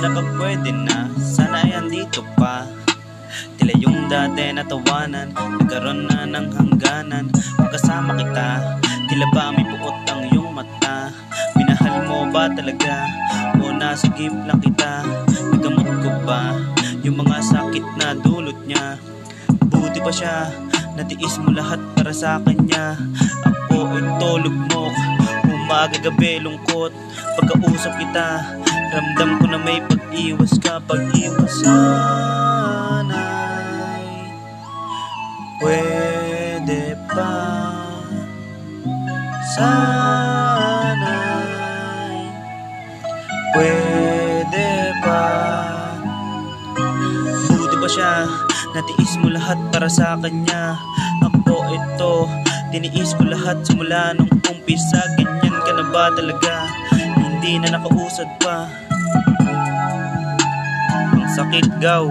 Sana pag pwede na, sana ay andito pa. Tila yung dati na tawanan, nagkaroon na ng hangganan. Pagkasama kita, tila ba may puot ang iyong mata. Minahal mo ba talaga? O nasagip lang kita? Nagamot ko ba yung mga sakit na dulot niya? Buti pa siya, natiis mo lahat para sa kanya. Ako ay tulog-mok, umaga gabi lungkot. Pagkausap kita, ramdam ko na may pag-iwas ka. Pag-iwas sana'y pwede pa. Sana'y pwede pa. Buti pa siya, natiis mo lahat para sa kanya. Ako ito, tiniis ko lahat simula nung umpisa. Ganyan ka na ba talaga? Hindi na nakausad pa. Ang sakit gaw.